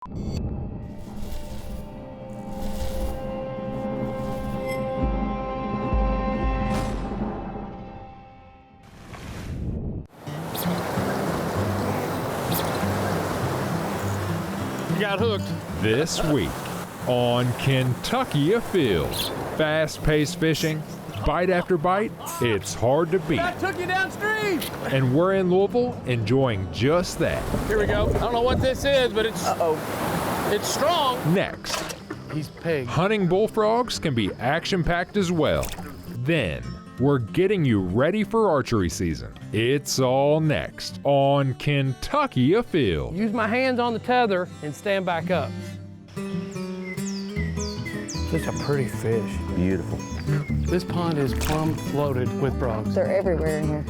Got hooked. This week on Kentucky Afield. Fast-paced fishing, bite after bite, it's hard to beat. That took you downstream. And we're in Louisville enjoying just that. Here we go. I don't know what this is, but it's it's strong. Next, He's pig. hunting bullfrogs can be action-packed as well. Then, we're getting you ready for archery season. It's all next on Kentucky Afield. Use my hands on the tether and stand back up. Such a pretty fish. Beautiful. This pond is plumb loaded with frogs. They're everywhere in here.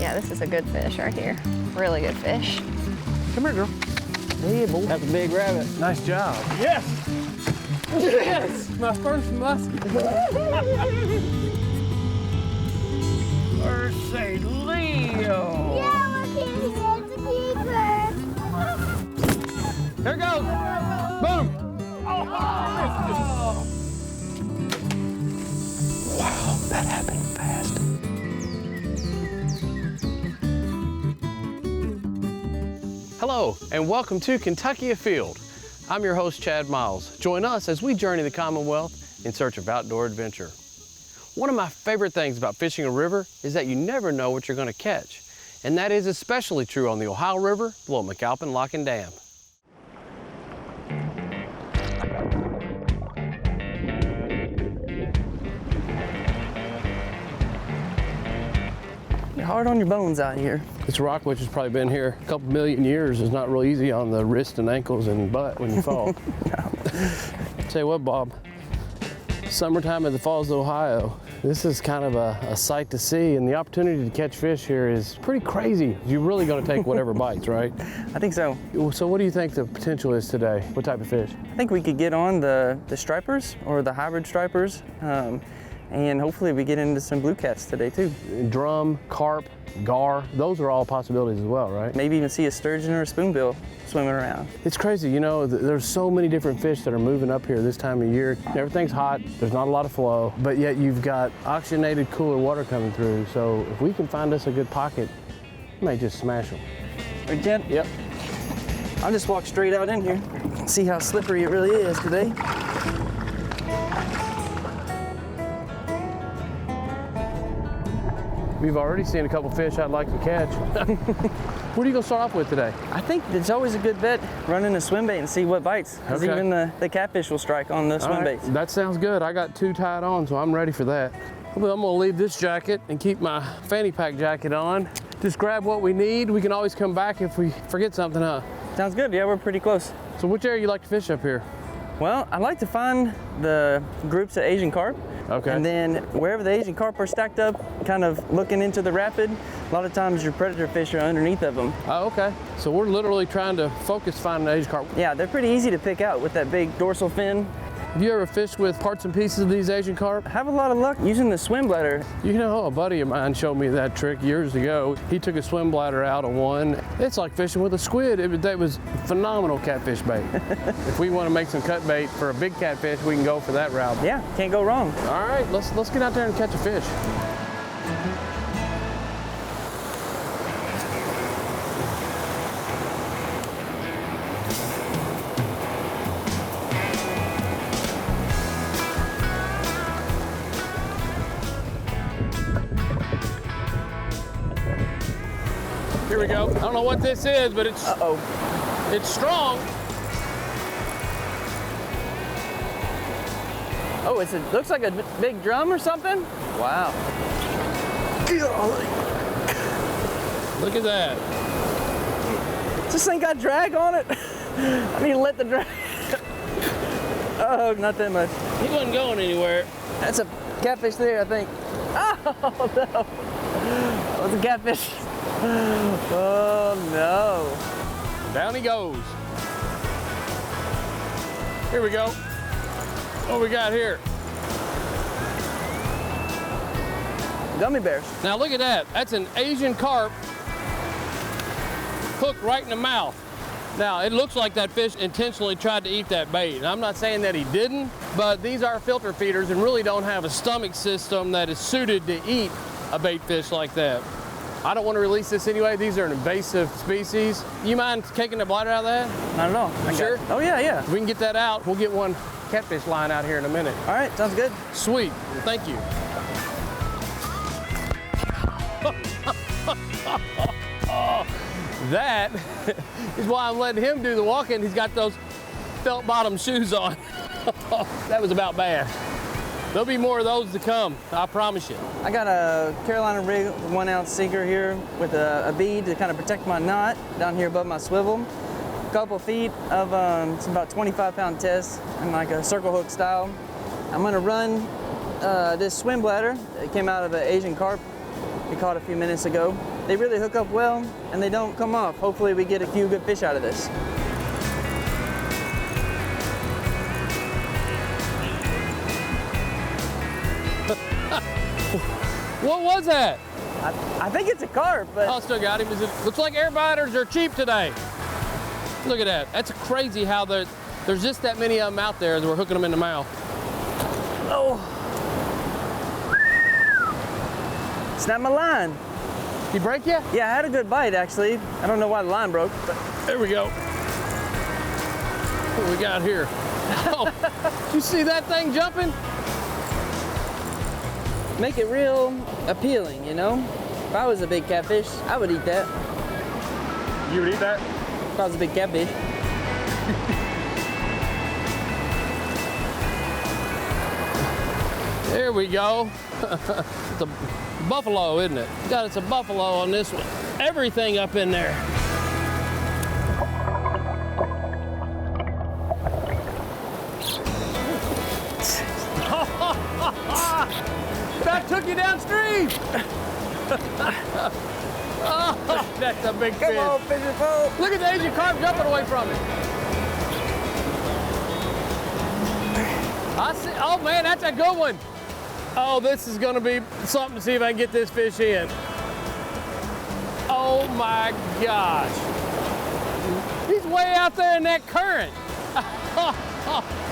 Yeah, this is a good fish right here. Really good fish. Come here, girl. Yeah, boy. That's a big rabbit. Nice job. Yes! Yes! My first musket. Mercy Leo! Yeah, look at it, it's a keeper. Here it goes! Boom! Wow, that happened fast. Hello, and welcome to Kentucky Afield. I'm your host, Chad Miles. Join us as we journey the Commonwealth in search of outdoor adventure. One of my favorite things about fishing a river is that you never know what you're going to catch. And that is especially true on the Ohio River below McAlpin Lock and Dam. You're hard on your bones out here. This rock, which has probably been here a couple million years, is not real easy on the wrist and ankles and butt when you fall. Tell you what, Bob, summertime at the Falls of Ohio, this is kind of a sight to see, and the opportunity to catch fish here is pretty crazy. You're really going to take whatever bites, right? I think so. So what do you think the potential is today? What type of fish? I think we could get on the stripers or the hybrid stripers, and hopefully we get into some blue cats today too. Drum, carp, gar, those are all possibilities as well, right? Maybe even see a sturgeon or a spoonbill swimming around. It's crazy, you know, there's so many different fish that are moving up here this time of year. Everything's hot, there's not a lot of flow, but yet you've got oxygenated cooler water coming through. So if we can find us a good pocket, we may just smash them. Right, Jen? Yep. I'll just walk straight out in here, see how slippery it really is today. We've already seen a couple fish I'd like to catch. What are you gonna start off with today? I think it's always a good bet running a swim bait and see what bites, because Okay. even the catfish will strike on the swim All right, baits. that sounds good. I got 2 tied on, so I'm ready for that. Well, I'm gonna leave this jacket and keep my fanny pack jacket on. Just grab what we need. We can always come back if we forget something, huh? Sounds good, yeah, we're pretty close. So which area you like to fish up here? Well, I like to find the groups of Asian carp. Okay. And then wherever the Asian carp are stacked up, kind of looking into the rapid, a lot of times your predator fish are underneath of them. Oh, okay. So we're literally trying to focus finding Asian carp. Yeah, they're pretty easy to pick out with that big dorsal fin. Have you ever fished with parts and pieces of these Asian carp? I have a lot of luck using the swim bladder. You know, a buddy of mine showed me that trick years ago. He took a swim bladder out of one. It's like fishing with a squid. That was phenomenal catfish bait. If we want to make some cut bait for a big catfish, we can go for that route. Yeah, can't go wrong. All right, let's get out there and catch a fish. Here we go. I don't know what this is, but it's it's strong. Oh, it looks like a big drum or something? Wow. Look at that. This thing got drag on it. I need to let the drag. Oh, not that much. He wasn't going anywhere. That's a catfish there, I think. Oh, no. That was a catfish. Oh, no. Down he goes. Here we go. What we got here? Gummy bears. Now look at that. That's an Asian carp hooked right in the mouth. Now, it looks like that fish intentionally tried to eat that bait. And I'm not saying that he didn't, but these are filter feeders and really don't have a stomach system that is suited to eat a bait fish like that. I don't want to release this anyway. These are an invasive species. You mind taking the bladder out of that? Not at all. You sure? Oh, yeah, yeah. If we can get that out, we'll get one catfish line out here in a minute. All right, sounds good. Sweet. Thank you. That is why I'm letting him do the walking. He's got those felt bottom shoes on. That was about bad. There'll be more of those to come, I promise you. I got a Carolina rig 1 ounce sinker here with a bead to kind of protect my knot down here above my swivel. A couple feet of it's about 25-pound test and like a circle hook style. I'm gonna run this swim bladder. It came out of an Asian carp we caught a few minutes ago. They really hook up well and they don't come off. Hopefully we get a few good fish out of this. What was that? I think it's a carp, but Oh, still got him. Looks like air biters are cheap today. Look at that. That's crazy how there's just that many of them out there that we're hooking them in the mouth. oh, snap my line. Did he break you? Yeah, I had a good bite actually. I don't know why the line broke, but There we go. What we got here? Oh, did you see that thing jumping? make it real appealing, you know? If I was a big catfish, I would eat that. You would eat that? If I was a big catfish. There we go. It's a buffalo, isn't it? God, it's a buffalo on this one. Everything up in there. That took you downstream. Oh, that's a big fish. Come on, fisher pole. Look at the Asian carp jumping away from it. I see. Oh man, that's a good one. Oh, this is gonna be something to see if I can get this fish in. Oh my gosh. He's way out there in that current.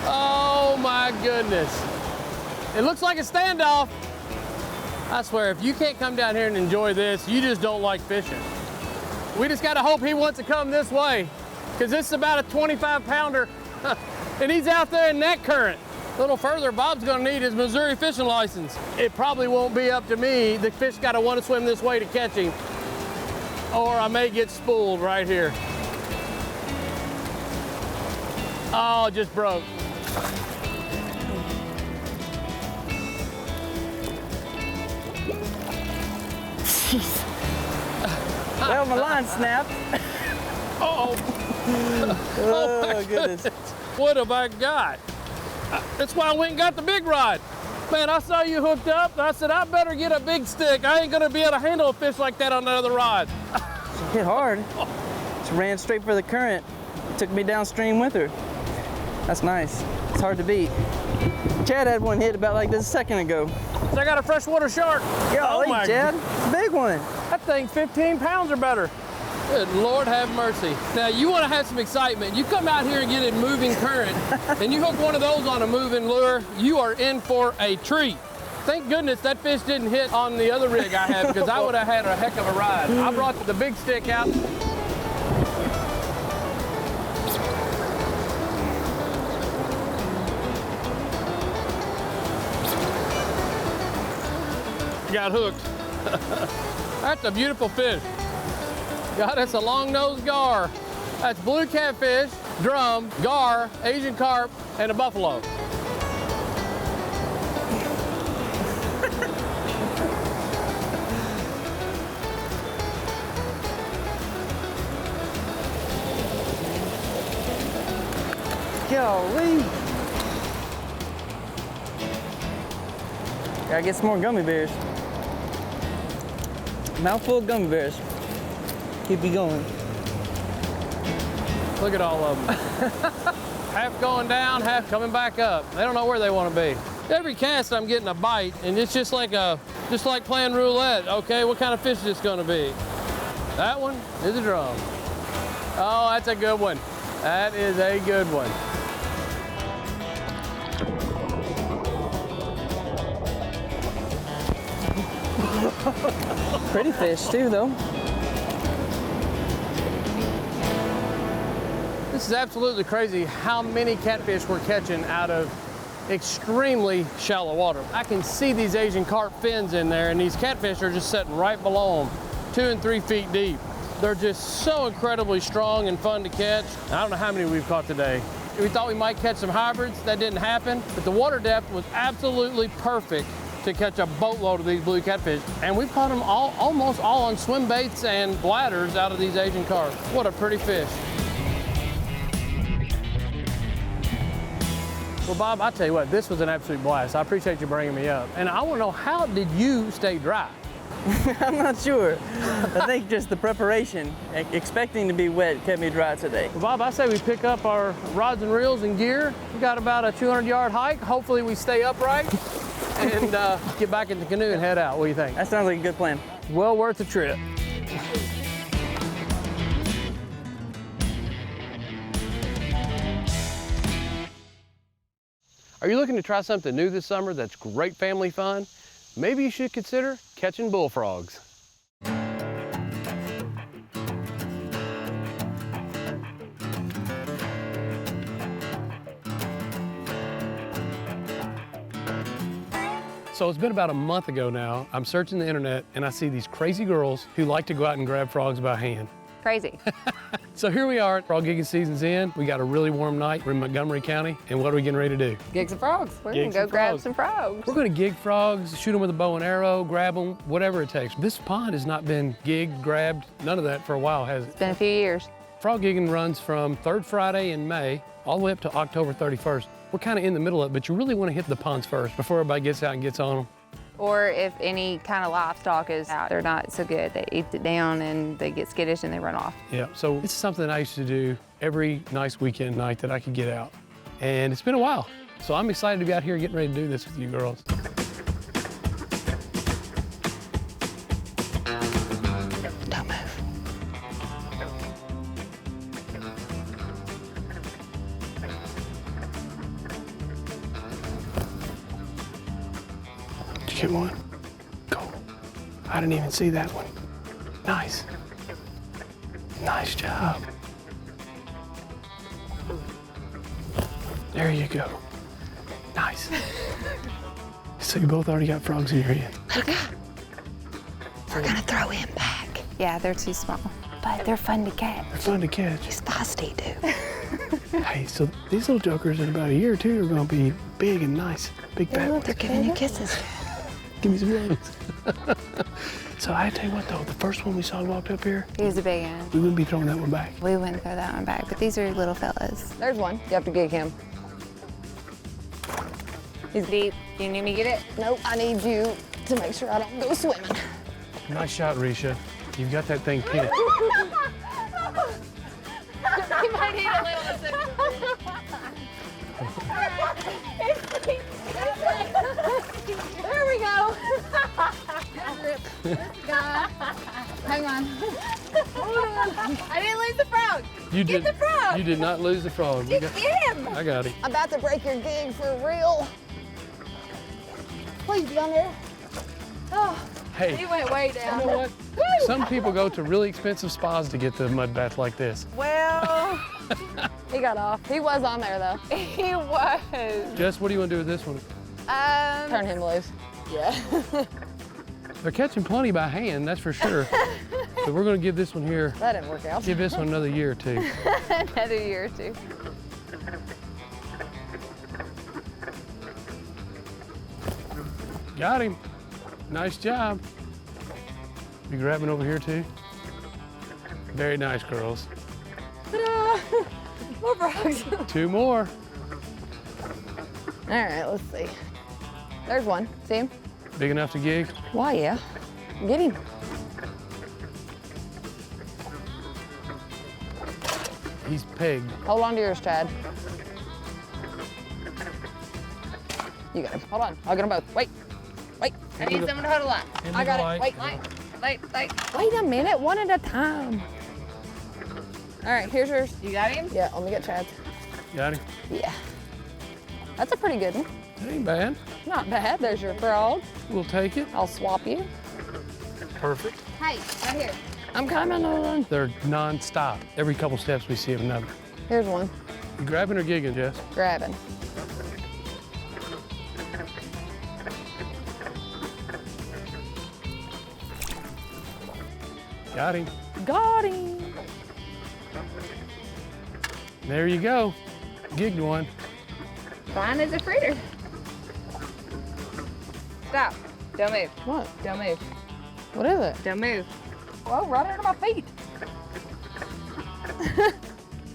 Oh my goodness. It looks like a standoff. I swear, if you can't come down here and enjoy this, you just don't like fishing. We just gotta hope he wants to come this way, because this is about a 25-pounder, and he's out there in that current. A little further, Bob's gonna need his Missouri fishing license. It probably won't be up to me. The fish gotta wanna swim this way to catch him, or I may get spooled right here. Oh, it just broke. Well, my line snapped. Oh, Oh, my goodness. what have I got? That's why I went and got the big rod. Man, I saw you hooked up, and I said, I better get a big stick. I ain't gonna be able to handle a fish like that on another rod. Hit hard. Just ran straight for the current. Took me downstream with her. That's nice. It's hard to beat. Chad had one hit about like this a second ago. So I got a freshwater shark. Golly, my Chad, big one. That thing's 15 pounds or better. Good Lord have mercy. Now you want to have some excitement. You come out here and get a moving current and you hook one of those on a moving lure, you are in for a treat. Thank goodness that fish didn't hit on the other rig I had, because I would have had a heck of a ride. I brought the big stick out. Got hooked. That's a beautiful fish. God, that's a long-nosed gar. That's blue catfish, drum, gar, Asian carp, and a buffalo. Golly. Gotta get some more gummy bears. Mouthful of gummy bears. Keep you going. Look at all of them. Half going down, half coming back up. They don't know where they want to be. Every cast I'm getting a bite, and it's just like a Just like playing roulette. Okay, what kind of fish is this gonna be? That one is a drum. Oh, that's a good one. That is a good one. Pretty fish too, though. This is absolutely crazy how many catfish we're catching out of extremely shallow water. I can see these Asian carp fins in there, and these catfish are just sitting right below them, 2 and 3 feet deep. They're just so incredibly strong and fun to catch. I don't know how many we've caught today. We thought we might catch some hybrids. That didn't happen, but the water depth was absolutely perfect to catch a boatload of these blue catfish. And we've caught them almost all on swim baits and bladders out of these Asian carp. What a pretty fish. Well, Bob, I tell you what, this was an absolute blast. I appreciate you bringing me up. And I want to know, how did you stay dry? I'm not sure. I think just the preparation, expecting to be wet, kept me dry today. Well, Bob, I say we pick up our rods and reels and gear. We got about a 200-yard hike. Hopefully we stay upright and get back in the canoe and head out. What do you think? That sounds like a good plan. Well worth the trip. Are you looking to try something new this summer that's great family fun? Maybe you should consider catching bullfrogs. So it's been about a month ago now. I'm searching the internet and I see these crazy girls who like to go out and grab frogs by hand. Crazy. So here we are, frog gigging season's in. We got a really warm night. We're in Montgomery County, and what are we getting ready to do? Gig some frogs. We're gonna go grab some frogs. We're gonna gig frogs, shoot them with a bow and arrow, grab them, whatever it takes. This pond has not been gigged, grabbed, none of that for a while, has it? It's been a few years. Frog gigging runs from 3rd Friday in May all the way up to October 31st. We're kind of in the middle of it, but you really want to hit the ponds first before everybody gets out and gets on them. Or if any kind of livestock is out, they're not so good. They eat it down and they get skittish and they run off. Yeah, so it's something I used to do every nice weekend night that I could get out. And it's been a while. So I'm excited to be out here getting ready to do this with you girls. Don't move. Did you get one? Go. I didn't even see that one. Nice. Nice job. There you go. Nice. So you both already got frogs in your hand. We're gonna throw him back. Yeah, they're too small, but they're fun to catch. They're fun to catch. He's feisty, dude. Hey, so these little jokers in about a year or two are gonna be big and nice. Big fat ones. They're giving you kisses. Give me some hugs. So I tell you what though, the first one we saw walked up here, He was a big one. we wouldn't be throwing that one back. We wouldn't throw that one back, but these are little fellas. There's one. You have to gig him. He's deep. Do you need me to get it? Nope. I need you to make sure I don't go swimming. Nice shot, Risha. You've got that thing pinned. He might need a little There we go. Hang on. Hold on. I didn't lose the frog. Get the frog. You did not lose the frog. Get him. I got him. I'm about to break your gig for real. Please, down there. Oh, Hey, he went way down. you know what? Some people go to really expensive spas to get the mud bath like this. Well, he got off. He was on there though. He was. Jess, what do you want to do with this one? Turn him loose. Yeah. They're catching plenty by hand, that's for sure. But we're going to give this one here, That didn't work out. give this one another year or two. Another year or two. Got him. Nice job. You grabbing over here too? Very nice, girls. Ta-da! More frogs. 2 more. All right, let's see. There's one. See him? Big enough to gig? Why, yeah. Get him. He's pegged. Hold on to yours, Chad. You got him. Hold on. I'll get them both. Wait. Wait. I need someone to hold a line. I got it. Wait. Wait a minute, one at a time. All right, here's yours. You got him? Yeah, let me get Chad's. Got him? Yeah. That's a pretty good one. That ain't bad. Not bad. There's your frog. We'll take it. I'll swap you. Perfect. Hey, right here. I'm coming on. They're non-stop. Every couple steps we see another. Here's one. You grabbing or gigging, Jess? Grabbing. Got him. Got him. There you go. Gigged one. Fine as a fritter. Stop. Don't move. What? Don't move. What is it? Don't move. Whoa, right under my feet.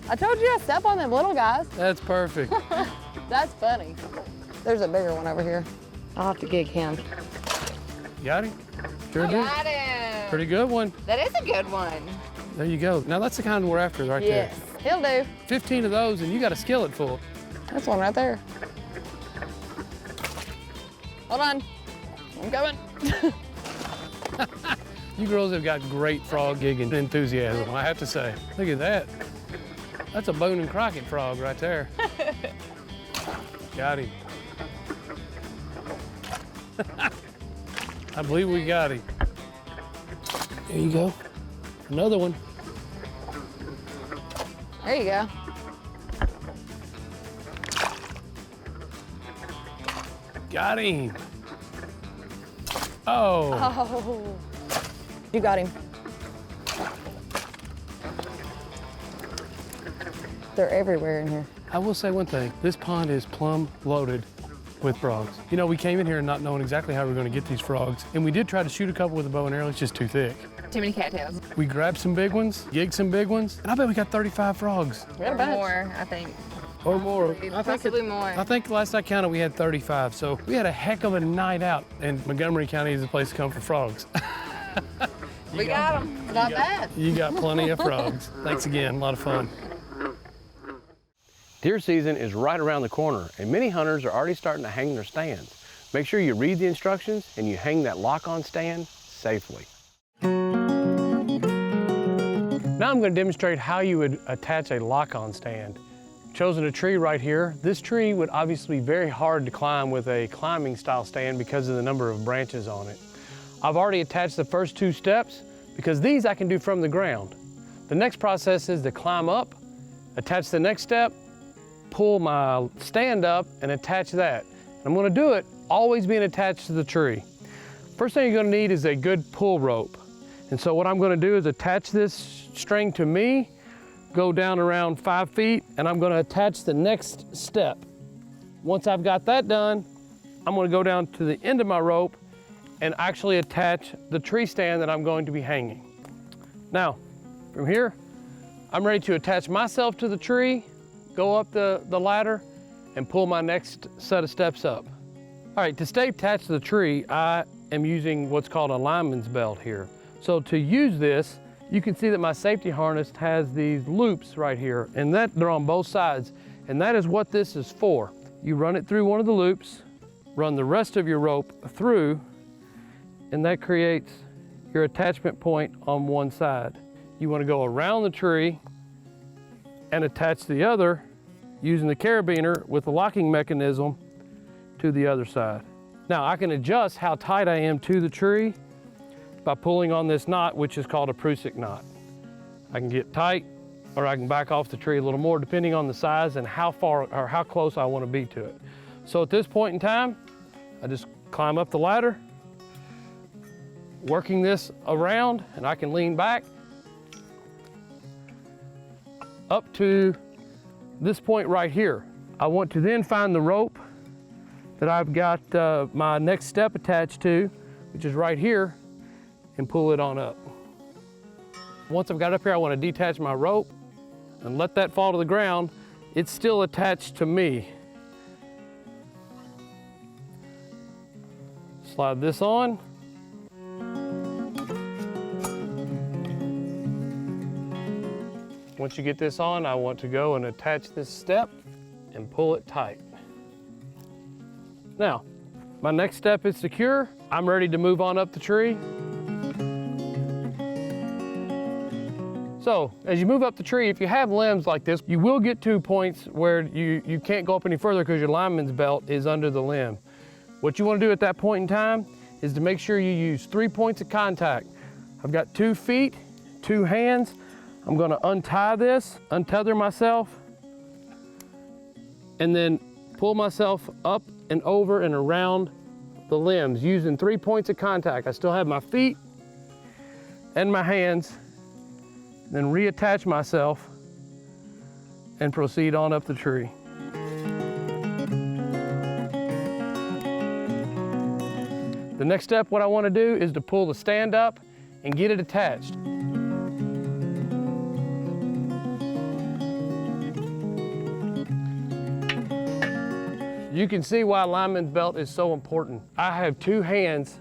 I told you I step on them little guys. That's perfect. That's funny. There's a bigger one over here. I'll have to gig him. Got him? Sure did. Got him. Pretty good one. That is a good one. There you go. Now that's the kind we're after right Yes, he'll do. there. 15 of those and you got a skillet full. That's one right there. Hold on. I'm coming. You girls have got great frog gigging enthusiasm, I have to say. Look at that. That's a Boone and Crockett frog right there. Got him. I believe we got him. There you go. Another one. There you go. Got him. Oh. Oh. You got him. They're everywhere in here. I will say one thing. This pond is plumb loaded with frogs. You know, we came in here not knowing exactly how we were going to get these frogs, and we did try to shoot a couple with a bow and arrow. It's just too thick. Too many cattails. We grabbed some big ones, gigged some big ones, and I bet we got 35 frogs. We got a Or bunch. more, I think. Or more. Possibly more. I think last I counted we had 35, so we had a heck of a night out, and Montgomery County is the place to come for frogs. We got them. Not bad. You got plenty of frogs. Thanks again, a lot of fun. Deer season is right around the corner, and many hunters are already starting to hang their stands. Make sure you read the instructions and you hang that lock-on stand safely. Now I'm going to demonstrate how you would attach a lock-on stand. Chosen a tree right here. This tree would obviously be very hard to climb with a climbing style stand because of the number of branches on it. I've already attached the first 2 steps because these I can do from the ground. The next process is to climb up, attach the next step, pull my stand up and attach that. I'm going to do it always being attached to the tree. First thing you're going to need is a good pull rope. And so what I'm going to do is attach this string to me, go down around 5 feet, and I'm going to attach the next step. Once I've got that done, I'm going to go down to the end of my rope and actually attach the tree stand that I'm going to be hanging. Now, from here, I'm ready to attach myself to the tree, go up the ladder, and pull my next set of steps up. All right, to stay attached to the tree, I am using what's called a lineman's belt here. So to use this, you can see that my safety harness has these loops right here, and they're on both sides, and that is what this is for. You run it through one of the loops, run the rest of your rope through, and that creates your attachment point on one side. You want to go around the tree and attach the other using the carabiner with the locking mechanism to the other side. Now I can adjust how tight I am to the tree by pulling on this knot, which is called a Prusik knot. I can get tight or I can back off the tree a little more depending on the size and how far or how close I want to be to it. So at this point in time, I just climb up the ladder, working this around, and I can lean back up to this point right here. I want to then find the rope that I've got my next step attached to, which is right here, and pull it on up. Once I've got up here, I want to detach my rope and let that fall to the ground. It's still attached to me. Slide this on. Once you get this on, I want to go and attach this step and pull it tight. Now, my next step is secure. I'm ready to move on up the tree. So as you move up the tree, if you have limbs like this, you will get to points where you can't go up any further because your lineman's belt is under the limb. What you want to do at that point in time is to make sure you use 3 points of contact. I've got 2 feet, 2 hands. I'm going to untie this, untether myself, and then pull myself up and over and around the limbs using 3 points of contact. I still have my feet and my hands. Then reattach myself and proceed on up the tree. The next step, what I want to do is to pull the stand up and get it attached. You can see why lineman's belt is so important. I have 2 hands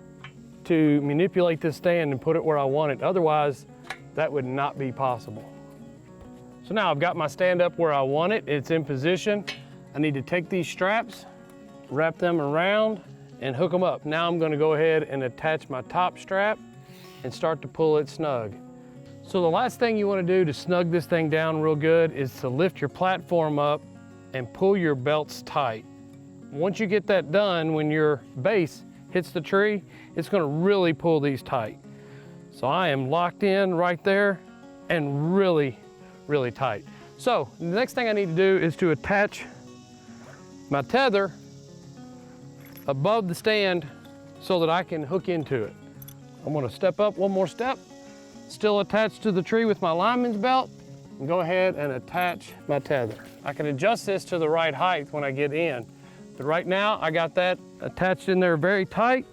to manipulate this stand and put it where I want it. Otherwise, that would not be possible. So now I've got my stand up where I want it. It's in position. I need to take these straps, wrap them around, and hook them up. Now I'm going to go ahead and attach my top strap and start to pull it snug. So the last thing you want to do to snug this thing down real good is to lift your platform up and pull your belts tight. Once you get that done, when your base hits the tree, it's going to really pull these tight. So I am locked in right there and really, really tight. So the next thing I need to do is to attach my tether above the stand so that I can hook into it. I'm going to step up one more step, still attached to the tree with my lineman's belt, and go ahead and attach my tether. I can adjust this to the right height when I get in, but right now I got that attached in there very tight.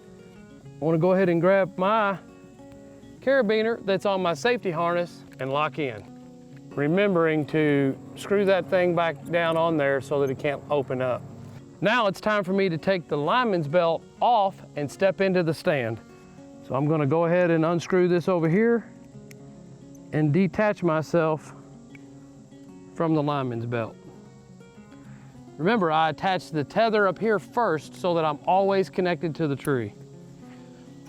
I want to go ahead and grab my carabiner that's on my safety harness and lock in. Remembering to screw that thing back down on there so that it can't open up. Now it's time for me to take the lineman's belt off and step into the stand. So I'm going to go ahead and unscrew this over here and detach myself from the lineman's belt. Remember, I attached the tether up here first so that I'm always connected to the tree.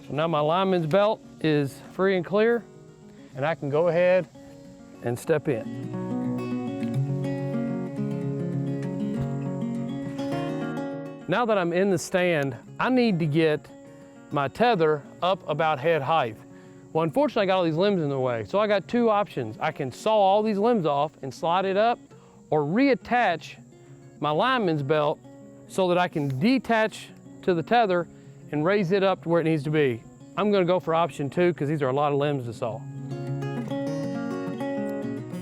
So now my lineman's belt is free and clear, and I can go ahead and step in. Now that I'm in the stand, I need to get my tether up about head height. Well, unfortunately, I got all these limbs in the way, so I got 2 options. I can saw all these limbs off and slide it up, or reattach my lineman's belt so that I can detach to the tether and raise it up to where it needs to be. I'm going to go for option 2 because these are a lot of limbs to saw.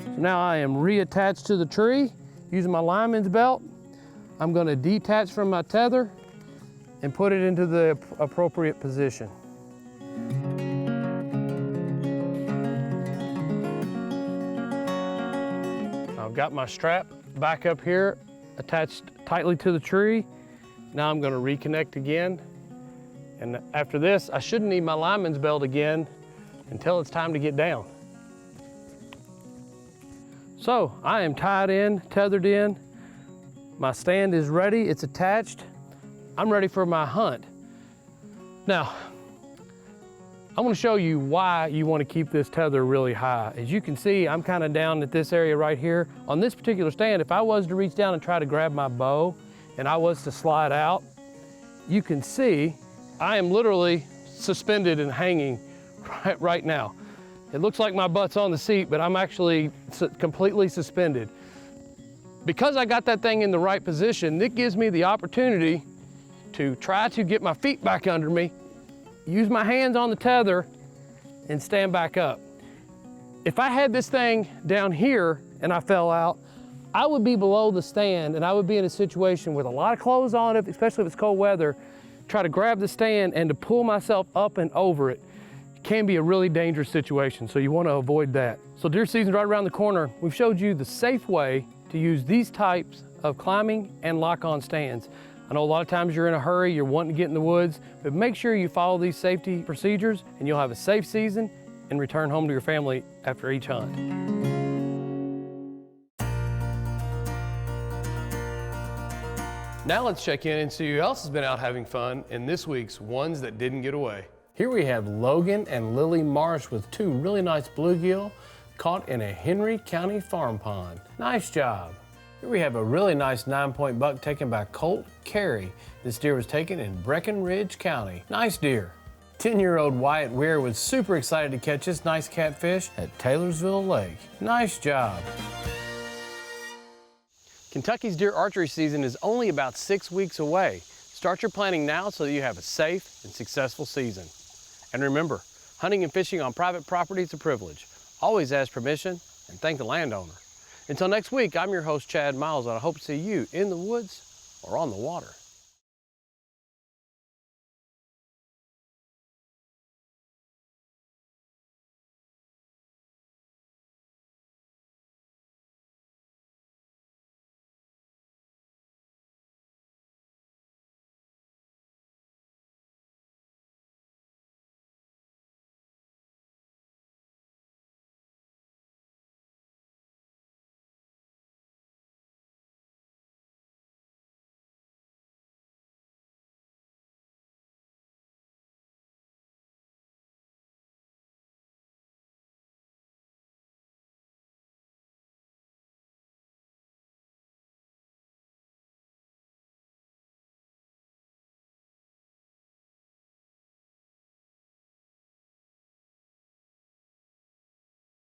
So now I am reattached to the tree using my lineman's belt. I'm going to detach from my tether and put it into the appropriate position. I've got my strap back up here attached tightly to the tree. Now I'm going to reconnect again. And after this, I shouldn't need my lineman's belt again until it's time to get down. So I am tied in, tethered in. My stand is ready, it's attached. I'm ready for my hunt. Now, I want to show you why you want to keep this tether really high. As you can see, I'm kind of down at this area right here. On this particular stand, if I was to reach down and try to grab my bow and I was to slide out, you can see I am literally suspended and hanging right now. It looks like my butt's on the seat, but I'm actually completely suspended. Because I got that thing in the right position, it gives me the opportunity to try to get my feet back under me, use my hands on the tether, and stand back up. If I had this thing down here and I fell out, I would be below the stand and I would be in a situation with a lot of clothes on it, especially if it's cold weather, try to grab the stand and to pull myself up and over it can be a really dangerous situation, so you want to avoid that. So deer season's right around the corner. We've showed you the safe way to use these types of climbing and lock-on stands. I know a lot of times you're in a hurry, you're wanting to get in the woods, but make sure you follow these safety procedures and you'll have a safe season and return home to your family after each hunt. Now let's check in and see who else has been out having fun in this week's Ones That Didn't Get Away. Here we have Logan and Lily Marsh with 2 really nice bluegill caught in a Henry County farm pond. Nice job. Here we have a really nice 9-point buck taken by Colt Carey. This deer was taken in Breckenridge County. Nice deer. 10-year-old Wyatt Weir was super excited to catch this nice catfish at Taylorsville Lake. Nice job. Kentucky's deer archery season is only about 6 weeks away. Start your planning now so that you have a safe and successful season. And remember, hunting and fishing on private property is a privilege. Always ask permission and thank the landowner. Until next week, I'm your host, Chad Miles, and I hope to see you in the woods or on the water.